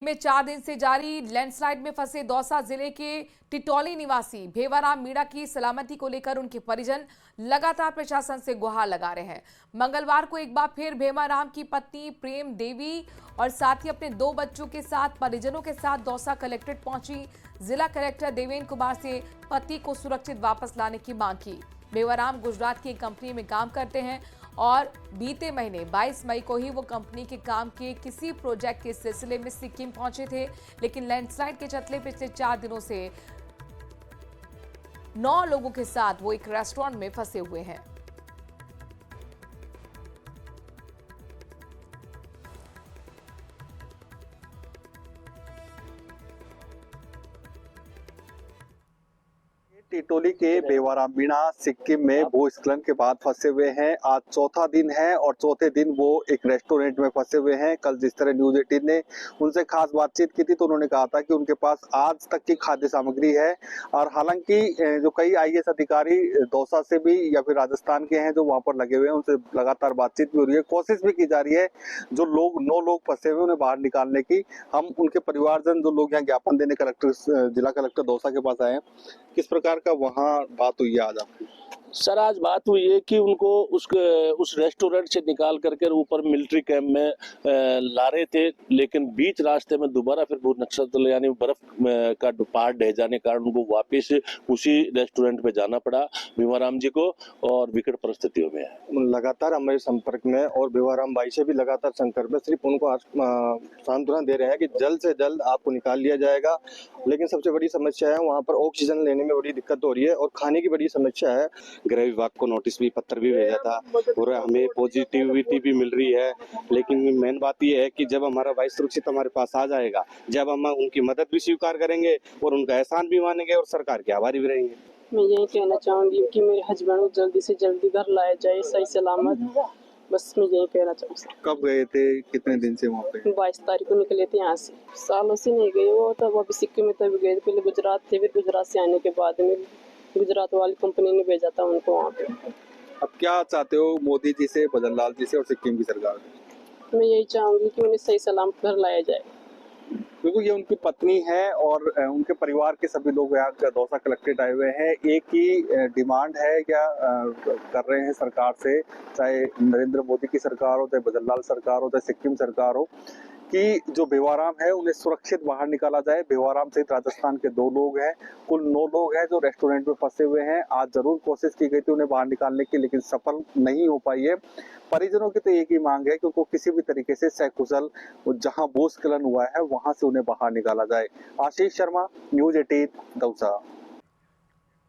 में 4 दिन से जारी लैंडस्लाइड में फंसे दौसा जिले के टिटौली निवासी भेवाराम मीणा की सलामती को लेकर उनके परिजन लगातार प्रशासन से गुहार लगा रहे हैं। मंगलवार को एक बार फिर भेवाराम की पत्नी प्रेम देवी और साथ ही अपने 2 बच्चों के साथ परिजनों के साथ दौसा कलेक्ट्रेट पहुंची। जिला कलेक्टर देवेंद्र कुमार से पति को सुरक्षित वापस लाने की मांग की। भेवाराम गुजरात की एक कंपनी में काम करते हैं और बीते महीने 22 मई को ही वो कंपनी के काम के किसी प्रोजेक्ट के सिलसिले में सिक्किम पहुंचे थे, लेकिन लैंडस्लाइड के चलते पिछले 4 दिनों से 9 लोगों के साथ वो एक रेस्टोरेंट में फंसे हुए हैं। टिटोली के भेवाराम मीणा सिक्किम में भूस्खलन के बाद फंसे हुए हैं। आज चौथा दिन है और चौथे दिन वो एक रेस्टोरेंट में फंसे हुए हैं। कल जिस तरह न्यूज़ 18 ने उनसे खास बातचीत की थी तो उन्होंने कहा था कि उनके पास आज तक की खाद्य सामग्री है। और हालांकि जो कई आईएएस अधिकारी दौसा से भी या फिर राजस्थान के हैं जो वहां पर लगे हुए हैं, उनसे लगातार बातचीत भी हो रही है, कोशिश भी की जा रही है जो लोग 9 लोग फंसे हुए उन्हें बाहर निकालने की। हम उनके परिवारजन जो लोग यहाँ ज्ञापन देने जिला कलेक्टर दौसा के पास आए हैं, किस प्रकार का वहाँ बात हुई है आज आपकी? सर आज बात हुई है कि उनको उस रेस्टोरेंट से निकाल करके ऊपर मिलिट्री कैंप में ला रहे थे, लेकिन बीच रास्ते में दोबारा फिर भू नक्षत्र यानी बर्फ का पहाड़ ढह जाने के कारण उनको वापस उसी रेस्टोरेंट पे जाना पड़ा भेवाराम जी को, और विकट परिस्थितियों में है। लगातार हमारे संपर्क में और भेवाराम भाई से भी लगातार संपर्क में, सिर्फ उनको सांत्वना दे रहे हैं कि जल्द से जल्द आपको निकाल लिया जाएगा। लेकिन सबसे बड़ी समस्या है वहाँ पर ऑक्सीजन लेने में बड़ी दिक्कत हो रही है और खाने की बड़ी समस्या है। गृह विभाग को नोटिस भी पत्र भी भेजा था और हमें पॉजिटिविटी भी मिल रही है, लेकिन मेन बात यह है कि जब हमारा भाई सुरक्षित हमारे पास आ जाएगा, जब हम उनकी मदद भी स्वीकार करेंगे और उनका एहसान भी मानेंगे और सरकार के आभारी भी रहेंगे। मैं यही कहना चाहूंगी कि मेरे हस्बैंड को जल्दी से जल्दी घर लाया जाए सही सलामत, बस मैं यही कहना चाहूँगा। कब गए थे, कितने दिन से वहाँ पे? 22 तारीख को निकले थे यहाँ से, सालों से नहीं गए वो, तब अभी सिक्किम में तभी गए थे। पहले गुजरात थे, फिर गुजरात से आने के बाद में गुजरात वाली कंपनी ने भेजा था उनको वहाँ पे। अब क्या चाहते हो मोदी जी से, भजनलाल जी से और सिक्किम की सरकार से? मैं यही चाहूंगी कि उन्हें सही सलामत घर लाया जाए, क्योंकि ये उनकी पत्नी है और उनके परिवार के सभी लोग यहाँ दौसा कलेक्ट्रेट आए हुए हैं। एक ही डिमांड है क्या कर रहे हैं सरकार से, चाहे नरेंद्र मोदी की सरकार हो, चाहे भजनलाल सरकार हो, चाहे सिक्किम सरकार हो, कि जो भेवाराम है उन्हें सुरक्षित बाहर निकाला जाए। भेवाराम सहित राजस्थान के 2 लोग हैं, कुल 9 लोग हैं जो रेस्टोरेंट में फंसे हुए हैं। आज जरूर कोशिश की गई थी उन्हें बाहर निकालने की, लेकिन सफल नहीं हो पाई है। परिजनों की तो एक ही मांग है कि किसी भी तरीके से सकुशल जहां भूस्खलन हुआ है वहां से उन्हें बाहर निकाला जाए। आशीष शर्मा, न्यूज़ 18 दौसा।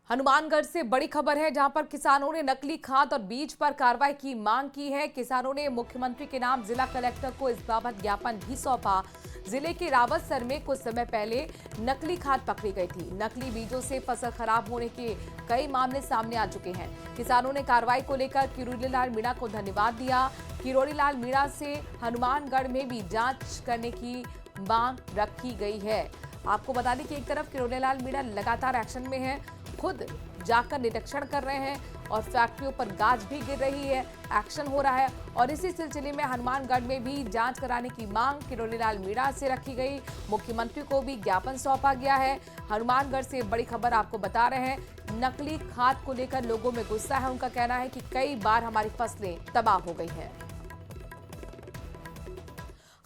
हनुमानगढ़ से बड़ी खबर है, जहां पर किसानों ने नकली खाद और बीज पर कार्रवाई की मांग की है। किसानों ने मुख्यमंत्री के नाम जिला कलेक्टर को इस बाबत ज्ञापन भी सौंपा। जिले के रावतसर में कुछ समय पहले नकली खाद पकड़ी गई थी। नकली बीजों से फसल खराब होने के कई मामले सामने आ चुके हैं। किसानों ने कार्रवाई को लेकर किरोड़ीलाल मीणा को धन्यवाद दिया। किरोड़ीलाल मीणा से हनुमानगढ़ में भी जांच करने की मांग रखी गई है। आपको बता दें कि एक तरफ किरोड़ीलाल मीणा लगातार एक्शन में है, खुद जाकर निरीक्षण कर रहे हैं और फैक्ट्रियों पर गाज भी गिर रही है, एक्शन हो रहा है। और इसी सिलसिले में हनुमानगढ़ में भी जांच कराने की मांग किरोड़ीलाल मीणा से रखी गई। मुख्यमंत्री को भी ज्ञापन सौंपा गया है। हनुमानगढ़ से बड़ी खबर आपको बता रहे हैं। नकली खाद को लेकर लोगों में गुस्सा है। उनका कहना है कि कई बार हमारी फसलें तबाह हो गई हैं।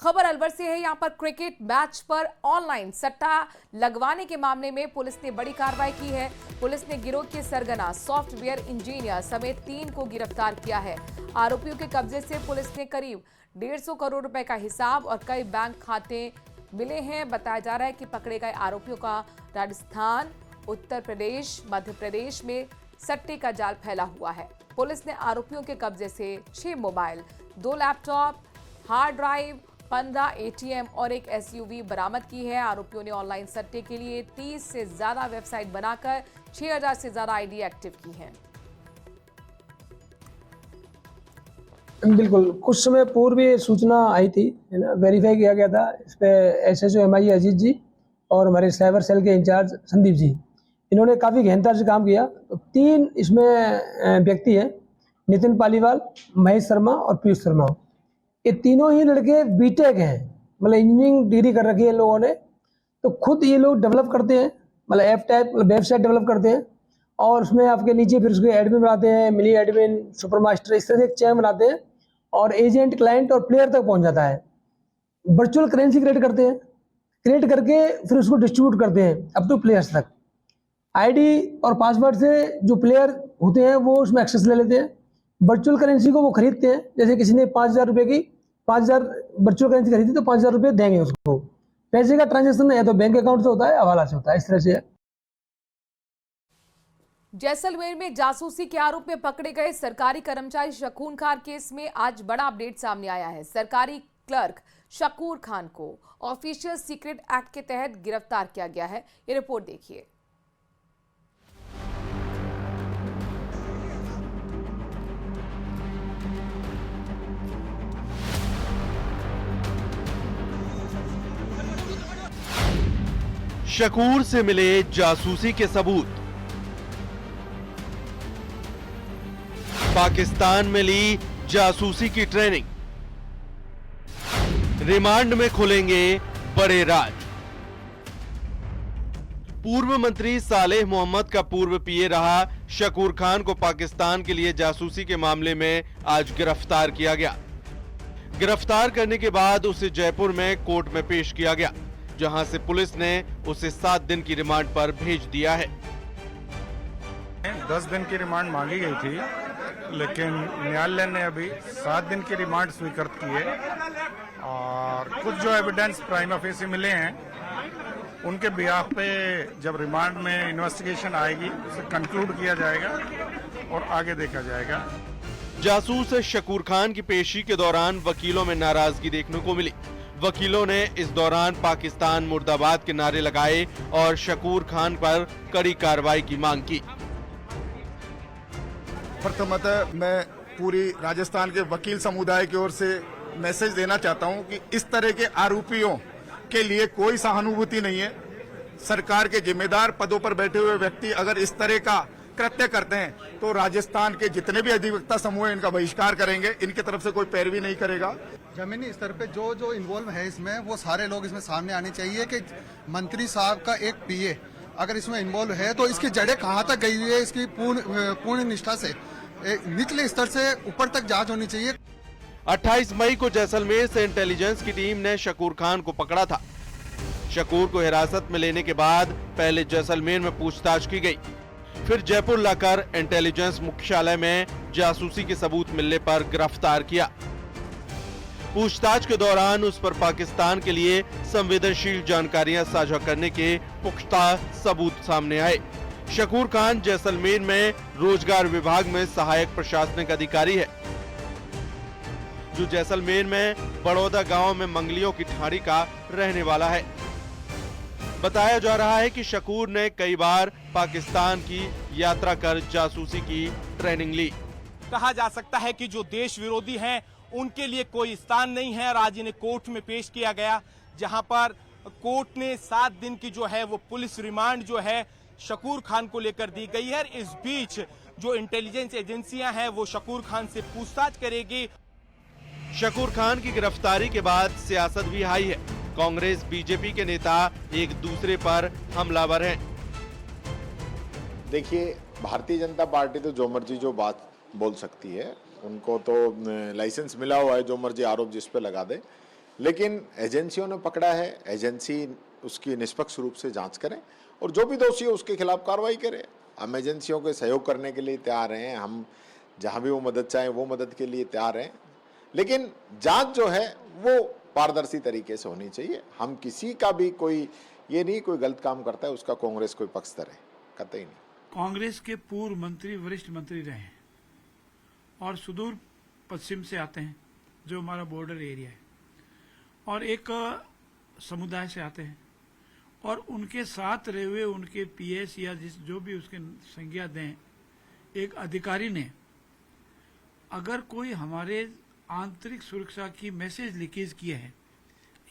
खबर अलवर से है। यहां पर क्रिकेट मैच पर ऑनलाइन सट्टा लगवाने के मामले में पुलिस ने बड़ी कार्रवाई की है। पुलिस ने गिरोह के सरगना सॉफ्टवेयर इंजीनियर समेत 3 को गिरफ्तार किया है। आरोपियों के कब्जे से पुलिस ने करीब 150 करोड़ रुपए का हिसाब और कई बैंक खाते मिले हैं। बताया जा रहा है कि पकड़े गए आरोपियों का राजस्थान, उत्तर प्रदेश, मध्य प्रदेश में सट्टे का जाल फैला हुआ है। पुलिस ने आरोपियों के कब्जे से 6 mobile, 2 laptop, hard drive, 15 ATM और एक एसयूवी बरामद की है। आरोपियों ने ऑनलाइन सट्टे के लिए 30 से ज्यादा वेबसाइट बनाकर 6000 से ज्यादा आईडी एक्टिव की हैं। बिल्कुल, कुछ समय पूर्व ये सूचना आई थी, है ना, वेरीफाई किया गया था। इस पे एसएचओ एमआई अजीत जी और हमारे साइबर सेल के इंचार्ज संदीप जी, इन्होंने काफ़ी गहनता से काम किया। तो 3 इसमें व्यक्ति हैं, नितिन पालीवाल, महेश शर्मा और पीयूष शर्मा। ये तीनों ही लड़के बीटेक हैं मतलब इंजीनियरिंग डिग्री कर रखी है इन लोगों ने, तो खुद ये लोग डेवलप करते हैं, मतलब ऐप टाइप वेबसाइट डेवलप करते हैं और उसमें आपके नीचे फिर उसके एडमिन बनाते हैं, मिनी एडमिन, सुपर मास्टर, इस तरह से एक चैन बनाते हैं और एजेंट, क्लाइंट और प्लेयर तक पहुंच जाता है। वर्चुअल करेंसी क्रिएट करते हैं, क्रिएट करके फिर उसको डिस्ट्रीब्यूट करते हैं अप टू प्लेयर्स तक। आईडी और पासवर्ड से जो प्लेयर होते हैं वो उसमें एक्सेस ले लेते हैं। वर्चुअल करेंसी को वो खरीदते हैं, जैसे किसी ने 5,000 रुपये की 5,000 वर्चुअल करेंसी खरीदी तो 5,000 रुपये देंगे उसको। पैसे का ट्रांजेक्शन या तो बैंक अकाउंट से होता है, हवाला से होता है, इस तरह से है। जैसलमेर में जासूसी के आरोप में पकड़े गए सरकारी कर्मचारी शकूर खान केस में आज बड़ा अपडेट सामने आया है। सरकारी क्लर्क शकूर खान को ऑफिशियल सीक्रेट एक्ट के तहत गिरफ्तार किया गया है। ये रिपोर्ट देखिए। शकूर से मिले जासूसी के सबूत, पाकिस्तान में ली जासूसी की ट्रेनिंग, रिमांड में खुलेंगे बड़े राज। पूर्व मंत्री सालेह मोहम्मद का पूर्व पीए रहा शकूर खान को पाकिस्तान के लिए जासूसी के मामले में आज गिरफ्तार किया गया। गिरफ्तार करने के बाद उसे जयपुर में कोर्ट में पेश किया गया, जहां से पुलिस ने उसे 7 दिन की रिमांड पर भेज दिया है। 10 दिन की रिमांड मांगी गई थी, लेकिन न्यायालय ने अभी 7 दिन की रिमांड स्वीकृत की है और कुछ जो एविडेंस प्राइमा फेसी मिले हैं उनके बिहाफ पे जब रिमांड में इन्वेस्टिगेशन आएगी उसे कंक्लूड किया जाएगा और आगे देखा जाएगा। जासूस शकूर खान की पेशी के दौरान वकीलों में नाराजगी देखने को मिली। वकीलों ने इस दौरान पाकिस्तान मुर्दाबाद के नारे लगाए और शकूर खान पर कड़ी कार्रवाई की मांग की। प्रथमतः मैं पूरी राजस्थान के वकील समुदाय की ओर से मैसेज देना चाहता हूं कि इस तरह के आरोपियों के लिए कोई सहानुभूति नहीं है। सरकार के जिम्मेदार पदों पर बैठे हुए व्यक्ति अगर इस तरह का कृत्य करते हैं तो राजस्थान के जितने भी अधिवक्ता समूह हैं इनका बहिष्कार करेंगे, इनकी तरफ से कोई पैरवी नहीं करेगा। जमीनी स्तर पे जो इन्वॉल्व है इसमें वो सारे लोग इसमें सामने आने चाहिए कि मंत्री साहब का एक पीए अगर इसमें इन्वॉल्व है तो इसकी जड़ें कहाँ तक गई हुई है, इसकी पूर्ण निष्ठा से निचले स्तर से ऊपर तक जांच होनी चाहिए। 28 मई को जैसलमेर से इंटेलिजेंस की टीम ने शकूर खान को पकड़ा था। शकूर को हिरासत में लेने के बाद पहले जैसलमेर में पूछताछ की गई, फिर जयपुर लाकर इंटेलिजेंस मुख्यालय में जासूसी के सबूत मिलने पर गिरफ्तार किया। पूछताछ के दौरान उस पर पाकिस्तान के लिए संवेदनशील जानकारियां साझा करने के पुख्ता सबूत सामने आए। शकूर खान जैसलमेर में रोजगार विभाग में सहायक प्रशासनिक अधिकारी है, जो जैसलमेर में बड़ौदा गांव में मंगलियों की ठाड़ी का रहने वाला है। बताया जा रहा है कि शकूर ने कई बार पाकिस्तान की यात्रा कर जासूसी की ट्रेनिंग ली। कहा जा सकता है कि जो देश विरोधी हैं उनके लिए कोई स्थान नहीं है और आज इन्हें कोर्ट में पेश किया गया, जहां पर कोर्ट ने 7 दिन की जो है वो पुलिस रिमांड जो है शकूर खान को लेकर दी गई है। इस बीच जो इंटेलिजेंस एजेंसियां हैं वो शकूर खान से पूछताछ करेगी। शकूर खान की गिरफ्तारी के बाद सियासत भी हाई है। कांग्रेस बीजेपी के नेता एक दूसरे पर हमलावर हैं। देखिए, भारतीय जनता पार्टी तो जो मर्जी जो बात बोल सकती है, उनको तो लाइसेंस मिला हुआ है, जो मर्जी आरोप जिस पे लगा दे, लेकिन एजेंसियों ने पकड़ा है, एजेंसी उसकी निष्पक्ष रूप से जांच करें और जो भी दोषी है उसके खिलाफ कार्रवाई करें। हम एजेंसियों के सहयोग करने के लिए तैयार हैं, हम जहां भी वो मदद चाहें वो मदद के लिए तैयार हैं, लेकिन जांच जो है वो पारदर्शी तरीके से होनी चाहिए। हम किसी का भी कोई ये नहीं कोई गलत काम करता है उसका कांग्रेस कोई पक्षधर है, कतई नहीं। कांग्रेस के पूर्व मंत्री वरिष्ठ मंत्री रहे हैं और सुदूर पश्चिम से आते हैं, जो हमारा बॉर्डर एरिया है, और एक समुदाय से आते हैं और उनके साथ रहे हुए उनके पीएस या जो भी उसके संज्ञा दें, एक अधिकारी ने अगर कोई हमारे आंतरिक सुरक्षा की मैसेज लीकेज किए हैं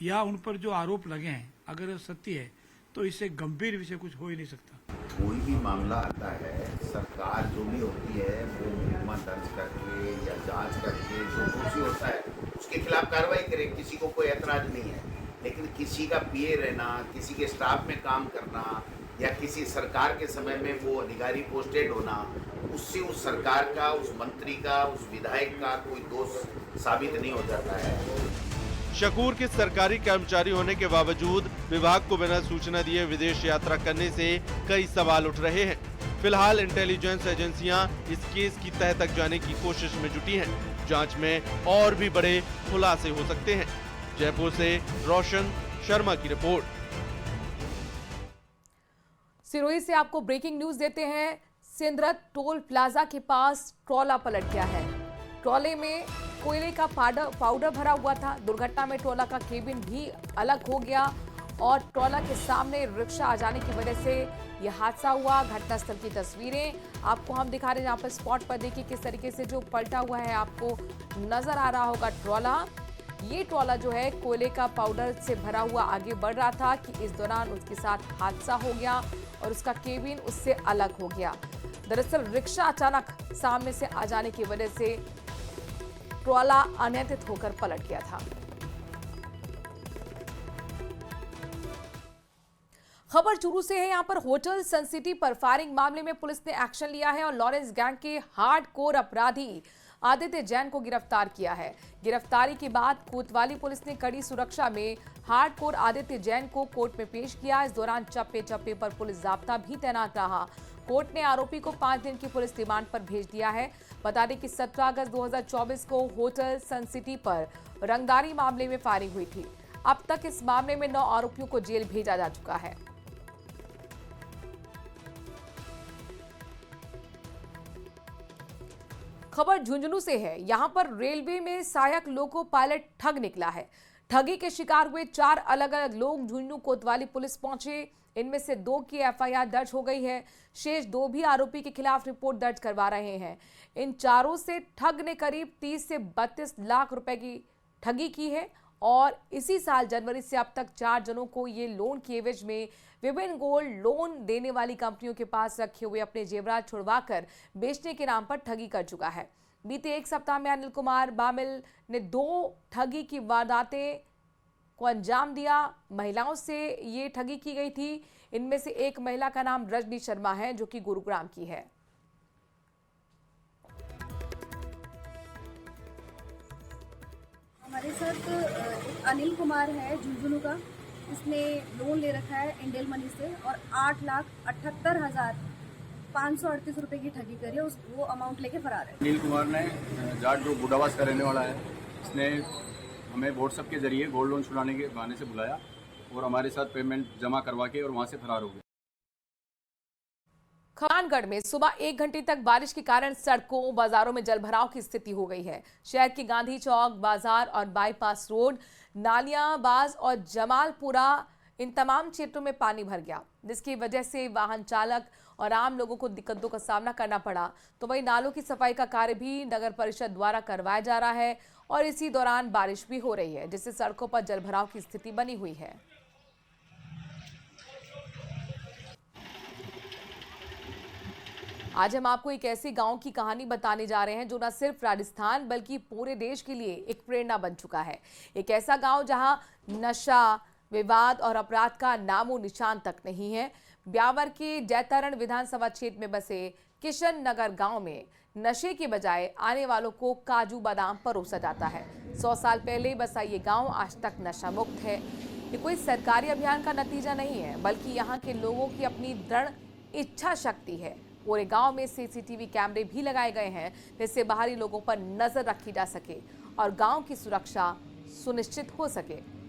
या उन पर जो आरोप लगे हैं अगर सत्य है तो इससे गंभीर विषय कुछ हो ही नहीं सकता। कोई भी मामला आता है, सरकार जो भी होती है वो मुकदमा दर्ज करके या जांच करके जो दोषी होता है उसके खिलाफ कार्रवाई करे, किसी को कोई ऐतराज नहीं है। लेकिन किसी का पीए रहना, किसी के स्टाफ में काम करना या किसी सरकार के समय में वो अधिकारी पोस्टेड होना, उससे उस सरकार का, उस मंत्री का, उस विधायक का कोई दोष साबित नहीं हो जाता है। शकूर के सरकारी कर्मचारी होने के बावजूद विभाग को बिना सूचना दिए विदेश यात्रा करने से कई सवाल उठ रहे हैं। फिलहाल इंटेलिजेंस एजेंसियां इस केस की तह तक जाने की कोशिश में जुटी हैं। जांच में और भी बड़े खुलासे हो सकते हैं। जयपुर से रोशन शर्मा की रिपोर्ट। सिरोही से आपको ब्रेकिंग न्यूज देते हैं। सिंदरत टोल प्लाजा के पास ट्रॉला पलट गया है। ट्रॉले में कोयले का पाउडर भरा हुआ था। दुर्घटना में ट्रॉला का केबिन भी अलग हो गया और ट्रॉला के सामने रिक्शा आ जाने की वजह से यह हादसा हुआ। घटनास्थल की तस्वीरें आपको हम दिखा रहे हैं। यहाँ पर स्पॉट पर देखिए किस तरीके से जो पलटा हुआ है, आपको नजर आ रहा होगा ट्रॉला। ये ट्रॉला जो है कोयले का पाउडर से भरा हुआ आगे बढ़ रहा था कि इस दौरान उसके साथ हादसा हो गया और उसका केबिन उससे अलग हो गया। दरअसल रिक्शा अचानक सामने से आ जाने की वजह से ट्रॉला अनियंत्रित होकर पलट गया था। खबर चूरू से है। यहां पर होटल सन सिटी पर फायरिंग मामले में पुलिस ने एक्शन लिया है और लॉरेंस गैंग के हार्डकोर अपराधी आदित्य जैन को गिरफ्तार किया है। गिरफ्तारी के बाद कोतवाली पुलिस ने कड़ी सुरक्षा में हार्डकोर आदित्य जैन को कोर्ट में पेश किया। इस दौरान चप्पे चप्पे पर पुलिस जाब्ता भी तैनात रहा। कोर्ट ने आरोपी को 5 दिन की पुलिस रिमांड पर भेज दिया है। बता दें कि 17 अगस्त 2024 को होटल सन सिटी पर रंगदारी मामले में फायरिंग हुई थी। अब तक इस मामले में 9 आरोपियों को जेल भेजा जा चुका है। खबर झुंझुनू से है। यहां पर रेलवे में सहायक लोको पायलट ठग निकला है। ठगी के शिकार हुए 4 अलग अलग लोग झुंझुनू कोतवाली पुलिस पहुंचे। इनमें से 2 की एफआईआर दर्ज हो गई है। शेष 2 भी आरोपी के खिलाफ रिपोर्ट दर्ज करवा रहे हैं। इन चारों से ठग ने करीब 30 से 32 लाख रुपए की ठगी की है और इसी साल जनवरी से अब तक 4 जनों को ये लोन के एवज में विभिन्न गोल्ड लोन देने वाली कंपनियों के पास रखे हुए अपने जेवरात छुड़वाकर बेचने के नाम पर ठगी कर चुका है। बीते 1 सप्ताह में अनिल कुमार बामिल ने 2 ठगी की वारदातें को अंजाम दिया। महिलाओं से ये ठगी की गई थी। इनमें से एक महिला का नाम रजनी शर्मा है जो कि गुरुग्राम की है। हमारे साथ अनिल कुमार है झुंझुनू का। इसने लोन ले रखा है इंडियल मनी से और 8,78,538 रुपए की ठगी करी है। वो अमाउंट लेके फरार है। अनिल कुमार ने जाट जो बुढ़ावास का रहने वाला है, इसने हमें व्हाट्सएप के जरिए गोल्ड लोन छुड़ाने के बहाने से बुलाया और हमारे साथ पेमेंट जमा करवा के और वहां से फरार हो गए। खमानगढ़ में सुबह 1 घंटे तक बारिश के कारण सड़कों बाजारों में जलभराव की स्थिति हो गई है। शहर के गांधी चौक, बाजार और बाईपास रोड, नालियाबाज और जमालपुरा इन तमाम क्षेत्रों में पानी भर गया, जिसकी वजह से वाहन चालक और आम लोगों को दिक्कतों का सामना करना पड़ा। तो वहीं नालों की सफाई का कार्य भी नगर परिषद द्वारा करवाया जा रहा है और इसी दौरान बारिश भी हो रही है, जिससे सड़कों पर जलभराव की स्थिति बनी हुई है। आज हम आपको एक ऐसे गांव की कहानी बताने जा रहे हैं जो न सिर्फ राजस्थान बल्कि पूरे देश के लिए एक प्रेरणा बन चुका है। एक ऐसा गांव जहां नशा, विवाद और अपराध का नामो निशान तक नहीं है। ब्यावर के जैतारण विधानसभा क्षेत्र में बसे किशन नगर गांव में नशे के बजाय आने वालों को काजू बादाम परोसा जाता है। 100 साल पहले बसा ये गांव आज तक नशा मुक्त है। ये कोई सरकारी अभियान का नतीजा नहीं है, बल्कि यहाँ के लोगों की अपनी दृढ़ इच्छा शक्ति है। पूरे गांव में सीसीटीवी कैमरे भी लगाए गए हैं, जिससे बाहरी लोगों पर नजर रखी जा सके और गांव की सुरक्षा सुनिश्चित हो सके।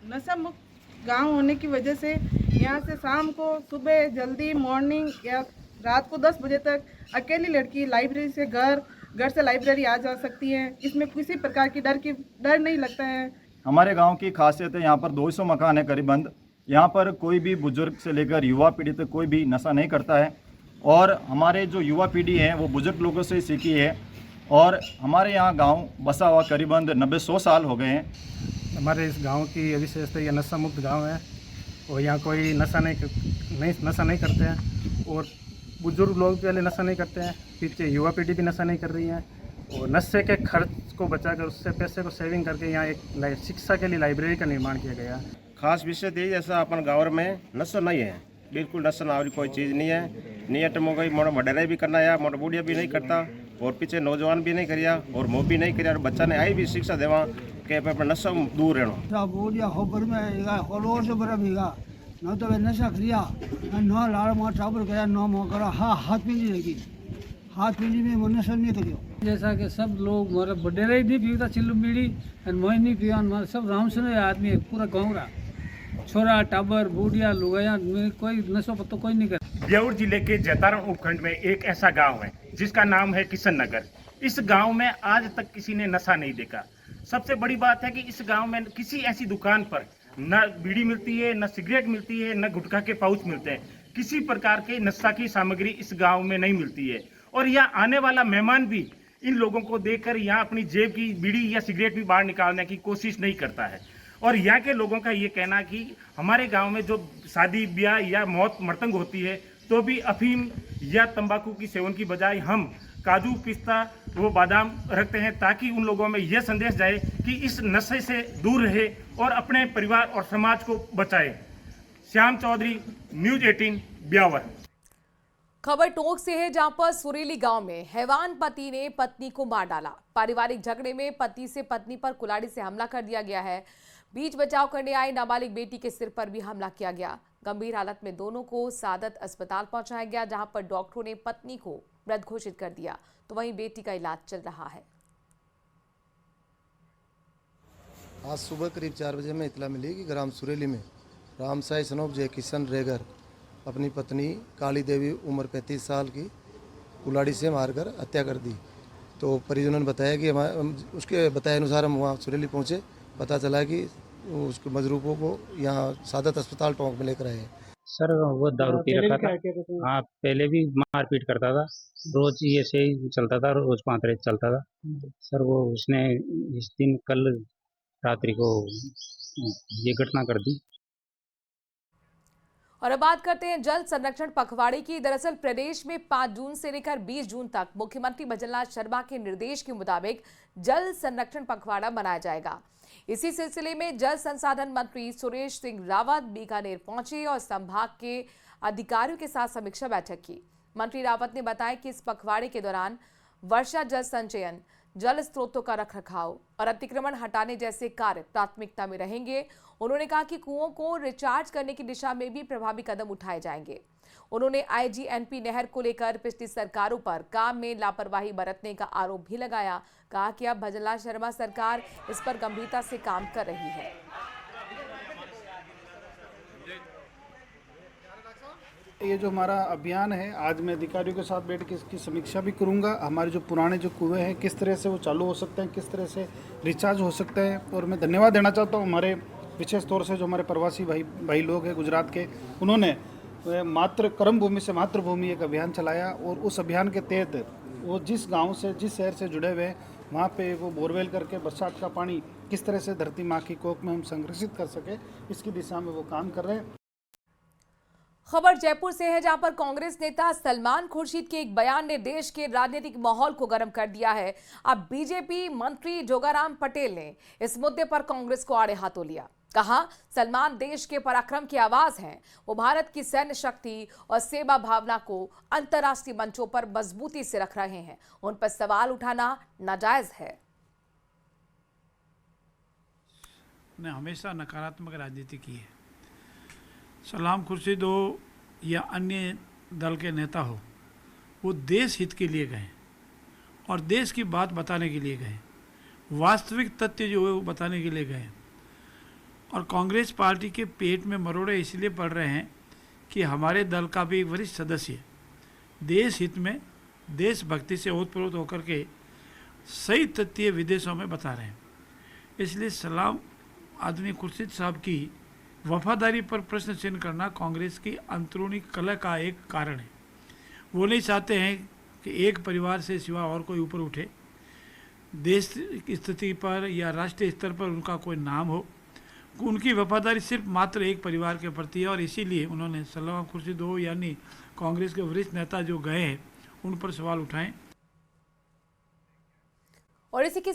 नशा मुक्त गांव होने की वजह से यहाँ से शाम को सुबह जल्दी मॉर्निंग या रात को 10 बजे तक अकेली लड़की लाइब्रेरी से घर से लाइब्रेरी आ जा सकती है। इसमें किसी प्रकार की डर नहीं लगता है। हमारे गांव की खासियत है, यहाँ पर 200 मकान है करीबन। यहाँ पर कोई भी बुजुर्ग से लेकर युवा पीढ़ी तक कोई भी नशा नहीं करता है और हमारे जो युवा पीढ़ी है वो बुजुर्ग लोगों से सीखी है और हमारे यहाँ गांव बसा हुआ करीबन 90-100 साल हो गए हैं। हमारे इस गांव की विशेषता यह नशा मुक्त गांव है और यहाँ कोई नशा नहीं करते हैं और बुजुर्ग लोग पहले नशा नहीं करते हैं, पीछे युवा पीढ़ी भी नशा नहीं कर रही है और नशे के खर्च को बचाकर उससे पैसे को सेविंग करके यहाँ एक शिक्षा के लिए लाइब्रेरी का निर्माण किया गया। खास विषय थी जैसा अपन गाँव में नशा नहीं है, बिल्कुल नशा नावरी कोई चीज़ नहीं है। नियत में गई मोटा वडेरा भी करना या मोटा बूढ़िया भी नहीं करता और पीछे नौजवान भी नहीं करिया और मोह भी नहीं करिया। और बच्चा ने आई भी शिक्षा देवा कि नशा दूर रहना। न तो वे नशा करिया न लाड़ मार चाबर करा न मोह करा हाथ पीली लगी हाथ पीली में वो नशा नहीं करियो। जैसा कि सब लोग मोरे बडेरा ही नहीं पीता चिल्लू बीड़ी और मोह नहीं पिया सब राम से आदमी पूरा गाँव रहा छोरा टाबर बूढ़िया लुगाया कोई नशा पत्तो कोई नहीं कर। ब्यावर जिले के जैतारण उपखंड में एक ऐसा गांव है जिसका नाम है किशन नगर। इस गांव में आज तक किसी ने नशा नहीं देखा। सबसे बड़ी बात है कि इस गांव में किसी ऐसी दुकान पर न बीड़ी मिलती है, न सिगरेट मिलती है, न गुटखा के पाउच मिलते हैं। किसी प्रकार के नशा की सामग्री इस गांव में नहीं मिलती है। और यहाँ आने वाला मेहमान भी इन लोगों को देखकर यहाँ अपनी जेब की बीड़ी या सिगरेट भी बाहर निकालने की कोशिश नहीं करता है। और यहाँ के लोगों का ये कहना कि हमारे गांव में जो शादी ब्याह या मौत मृतंग होती है तो भी अफीम या तंबाकू की सेवन की बजाय हम काजू पिस्ता वो बादाम रखते हैं, ताकि उन लोगों में यह संदेश जाए कि इस नशे से दूर रहे और अपने परिवार और समाज को बचाए। श्याम चौधरी, न्यूज 18, ब्यावर। खबर टोंक से है, जहां पर सुरेली गांव में हैवान पति ने पत्नी को मार डाला। पारिवारिक झगड़े में पति से पत्नी पर कुल्हाड़ी से हमला कर दिया गया है। बीच बचाव करने आई नाबालिग बेटी के सिर पर भी हमला किया गया। गंभीर हालत में दोनों को सादत अस्पताल पहुंचाया गया, जहां पर डॉक्टरों ने पत्नी को मृत घोषित कर दिया, तो वहीं बेटी का इलाज चल रहा है। आज सुबह करीब 4 बजे में इतला मिली कि ग्राम सुरेली में रामसाई सनोप जय किशन रेगर अपनी पत्नी काली देवी उम्र 35 साल की कुल्हाड़ी से मारकर हत्या कर दी। तो परिजनों ने बताया कि उसके बताए अनुसार हम वहाँ सुरेली पहुँचे। पता चला कि उसके मजरूपों को यहाँ सादत अस्पताल टोंक में लेकर आए। सर वो दारू पी रखा था। हाँ, पहले भी मारपीट करता था, रोज ये से ही चलता था, रोज 5 रेत चलता था। सर वो उसने इस दिन कल रात्रि को ये घटना कर दी। और अब बात करते हैं जल संरक्षण पखवाड़े की। दरअसल प्रदेश में 5 जून से लेकर 20 जून तक मुख्यमंत्री भजनलाल शर्मा के निर्देश के मुताबिक जल संरक्षण पखवाड़ा मनाया जाएगा। इसी सिलसिले में जल संसाधन मंत्री सुरेश सिंह रावत बीकानेर पहुंचे और संभाग के अधिकारियों के साथ समीक्षा बैठक की। मंत्री रावत ने बताया कि इस पखवाड़े के दौरान वर्षा जल संचयन, जल स्रोतों का रखरखाव और अतिक्रमण हटाने जैसे कार्य प्राथमिकता में रहेंगे। उन्होंने कहा कि कुओं को रिचार्ज करने की दिशा में भी प्रभावी कदम उठाए जाएंगे। उन्होंने आईजीएनपी नहर को लेकर पिछली सरकारों पर काम में लापरवाही बरतने का आरोप भी लगाया। कहा कि अब भजनलाल शर्मा सरकार इस पर गंभीरता से काम कर रही है। ये जो हमारा अभियान है, आज मैं अधिकारियों के साथ बैठ के इसकी समीक्षा भी करूंगा। हमारे जो पुराने जो कुएं हैं किस तरह से वो चालू हो सकते हैं, किस तरह से रिचार्ज हो सकते हैं। और मैं धन्यवाद देना चाहता हूँ हमारे विशेष तौर से जो हमारे प्रवासी भाई लोग हैं गुजरात के, उन्होंने मात्र कर्म भूमि से मातृभूमि एक अभियान चलाया। और उस अभियान के तहत वो जिस गाँव से जिस शहर से जुड़े हुए हैं वहाँ पे वो बोरवेल करके बरसात का पानी किस तरह से धरती माँ की कोख में हम संरक्षित कर सके, इसकी दिशा में वो काम कर रहे हैं। खबर जयपुर से है, जहां पर कांग्रेस नेता सलमान खुर्शीद के एक बयान ने देश के राजनीतिक माहौल को गर्म कर दिया है। अब बीजेपी मंत्री जोगाराम पटेल ने इस मुद्दे पर कांग्रेस को आड़े हाथों लिया। कहा, सलमान देश के पराक्रम की आवाज हैं। वो भारत की सैन्य शक्ति और सेवा भावना को अंतर्राष्ट्रीय मंचों पर मजबूती से रख रहे हैं। उन पर सवाल उठाना नाजायज है। ने हमेशा नकारात्मक राजनीति की है। सलाम खुर्शीद हो या अन्य दल के नेता हो, वो देश हित के लिए गए और देश की बात बताने के लिए गए, वास्तविक तथ्य जो है वो बताने के लिए गए। और कांग्रेस पार्टी के पेट में मरोड़े इसलिए पड़ रहे हैं कि हमारे दल का भी वरिष्ठ सदस्य देश हित में देशभक्ति से ओतप्रोत होकर के सही तथ्य विदेशों में बता रहे हैं। इसलिए सलाम आदमी खुर्शीद साहब की वफादारी पर प्रश्न चिन्ह करना कांग्रेस की अंदरूनी कलह का एक कारण है। वो नहीं चाहते हैं कि एक परिवार से सिवा और कोई ऊपर उठे, देश की स्थिति पर या राष्ट्रीय स्तर पर उनका कोई नाम हो। उनकी वफादारी सिर्फ मात्र एक परिवार के प्रति है और इसीलिए उन्होंने सलाम खुर्शीद हो यानी कांग्रेस के वरिष्ठ नेता जो गए हैं उन पर सवाल उठाएं। और इसी के साथ